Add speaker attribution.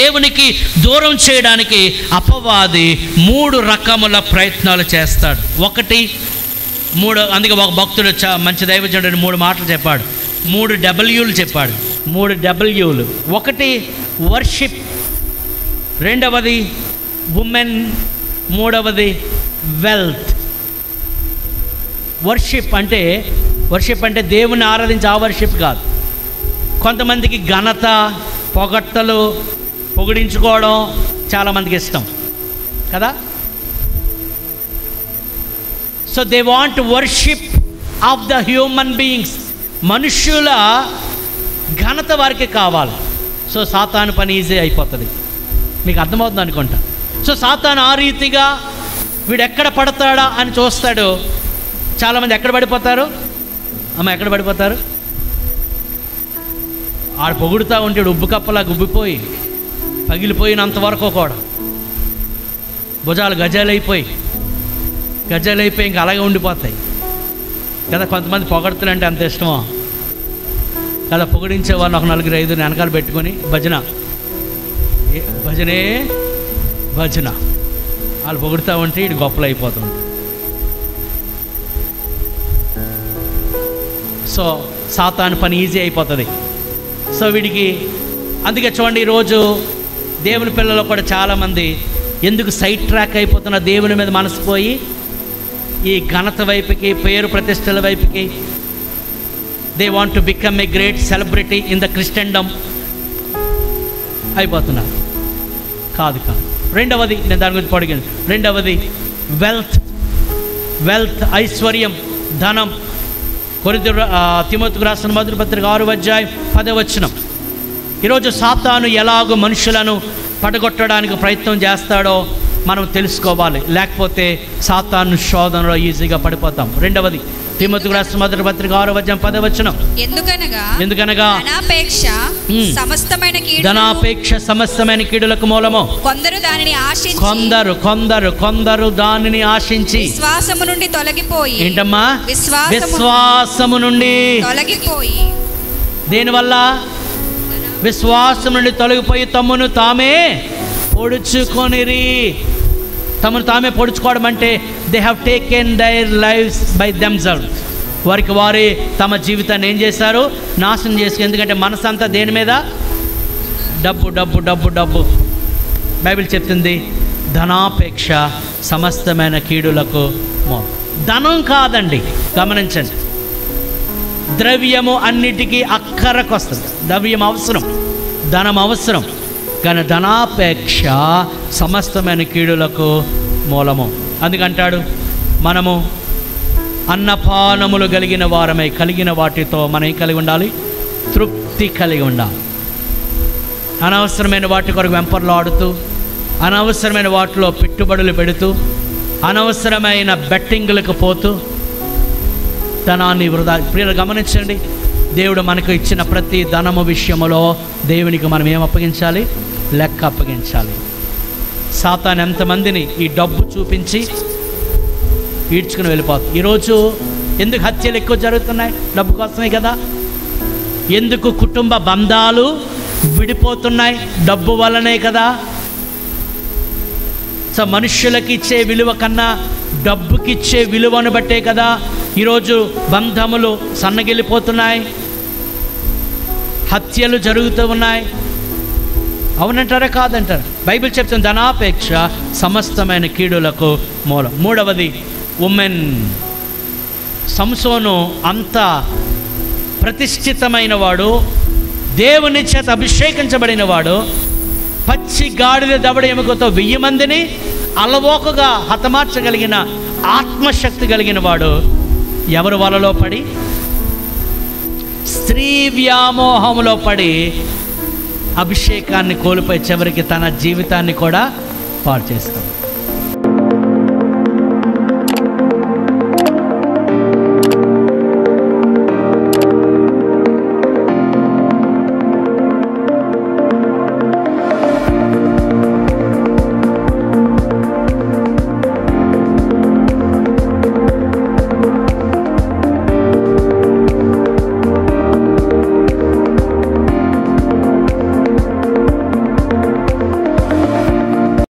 Speaker 1: దేవునికి దూరం చేయడానికి అపవాది 3 రకముల ప్రయత్నాలు చేస్తాడు. అందుకే ఒక భక్తుడు మంచి దైవజనుడు 3 మాటలు చెప్పాడు, 3 Wలు చెప్పాడు. 3 Wలు. ఒకటి వర్షిప్, రెండవది ఉమెన్, మూడవది వెల్త్. వర్షిప్ అంటే దేవుని ఆరాధించే ఆ వర్షిప్ కాదు. కొంతమందికి ఘనత, పొగట్టలు, పొగిడించుకోవడం చాలామందికి ఇష్టం కదా. So they want worship of the human beings. మనుష్యుల ఘనత వారికి కావాలి. సో సాతాను పని ఈజీ అయిపోతుంది. మీకు అర్థమవుతుంది అనుకుంటా. సో సాతాను ఆ రీతిగా వీడు ఎక్కడ పడతాడా అని చూస్తాడు. చాలామంది ఎక్కడ పడిపోతారు అమ్మ, ఎక్కడ పడిపోతారు? ఆడు పొగుడుతూ ఉంటాడు, ఉబ్బు కప్పలా గుబ్బిపోయి పగిలిపోయినంతవరకు కూడా భుజాలు గజాలైపోయి ఇంకా అలాగే ఉండిపోతాయి కదా. కొంతమంది పొగడుతులంటే అంత ఇష్టమో కదా. పొగిడించే వాళ్ళు ఒక 4-5 వెనకాల పెట్టుకొని భజనే వాళ్ళు పొగుడుతూ ఉంటే ఇది గొప్పలు అయిపోతుంది. సో సాతాను పని ఈజీ అయిపోతుంది. సో వీడికి అందుకే చూడండి, ఈరోజు దేవుని పిల్లలు కూడా చాలామంది ఎందుకు సైడ్ ట్రాక్ అయిపోతున్న దేవుని మీద మనసు పోయి ఈ ఘనత వైపుకి, పేరు ప్రతిష్టల వైపుకి, they want to become a great celebrity in the క్రిస్టియన్డమ్ అయిపోతున్నారు. కాదు. రెండవది, నేను దాని గురించి పొడిగాను. రెండవది వెల్త్, ఐశ్వర్యం, ధనం. తిమోతికి రాసిన మొదటి పత్రిక 6:10. ఈరోజు సాతాను ఎలాగో మనుషులను పడగొట్టడానికి ప్రయత్నం చేస్తాడో మనం తెలుసుకోవాలి. లేకపోతే సాతాను శోధనలో ఈజీగా పడిపోతాం. రెండవది తిమోతికి రాసిన మొదటి పత్రిక 6:10. ఎందుకనగా ధనాపేక్ష సమస్తమైన కీడులకు మూలము. కొందరు దానిని ఆశించి విశ్వాసము నుండి తొలగిపోయి. ఏంటమ్మా? విశ్వాసము నుండి తొలగిపోయి. దేనివల్ల? విశ్వాసం నుండి తొలగిపోయి తమను తామే పొడుచుకొనిరి. తమను తామే పొడుచుకోవడం అంటే they have taken their lives by themselves. వారికి వారే తమ జీవితాన్ని ఏం చేశారు? నాశనం చేసి. ఎందుకంటే మనసంతా దేని మీద? డబ్బు. బైబిల్ చెప్తుంది ధనాపేక్ష సమస్తమైన కీడులకు మూలం. ధనం కాదండి, గమనించండి. ద్రవ్యము అన్నిటికీ అక్కరకు వస్తుంది. ద్రవ్యం అవసరం, ధనం అవసరం, కానీ ధనాపేక్ష సమస్తమైన కీడులకు మూలము. అందుకంటాడు మనము అన్నపానములు కలిగిన వారమై, కలిగిన వాటితో మనం కలిగి ఉండాలి, తృప్తి కలిగి ఉండాలి. అనవసరమైన వాటి కొరకు వెంపర్లాడుతూ, అనవసరమైన వాటిలో పెట్టుబడులు పెడుతూ, అనవసరమైన బెట్టింగులకు పోతూ ధనాన్ని వృధా. ప్రియులు గమనించండి, దేవుడు మనకు ఇచ్చిన ప్రతి ధనము విషయములో దేవునికి మనం ఏం అప్పగించాలి? లెక్క అప్పగించాలి. సాతాను ఎంతమందిని ఈ డబ్బు చూపించి ఈడ్చుకుని వెళ్ళిపోతుంది. ఈరోజు ఎందుకు హత్యలు ఎక్కువ జరుగుతున్నాయి? డబ్బు కోసమే కదా. ఎందుకు కుటుంబ బంధాలు విడిపోతున్నాయి? డబ్బు వల్లనే కదా. సో మనుష్యులకి ఇచ్చే విలువ కన్నా డబ్బుకి ఇచ్చే విలువను బట్టే కదా ఈరోజు బంధములు సన్నగిల్లిపోతున్నాయి, హత్యలు జరుగుతూ ఉన్నాయి. అవునంటారా? కాదంటారు? బైబిల్ చెప్తుంది ధనాపేక్ష సమస్తమైన కీడులకు మూలం. మూడవది ఉమెన్. సంసోను అంత ప్రతిష్ఠితమైన వాడు, దేవుని చేత అభిషేకించబడిన వాడు, పచ్చి గాడిద దవడ ఎముకతో 1000 మందిని అలవోకగా హతమార్చగలిగిన ఆత్మశక్తి కలిగిన వాడు ఎవరు వలలో పడి? స్త్రీ వ్యామోహంలో పడి అభిషేకాన్ని కోల్పోయి చివరికి తన జీవితాన్ని కూడా పాడు చేస్తాడు.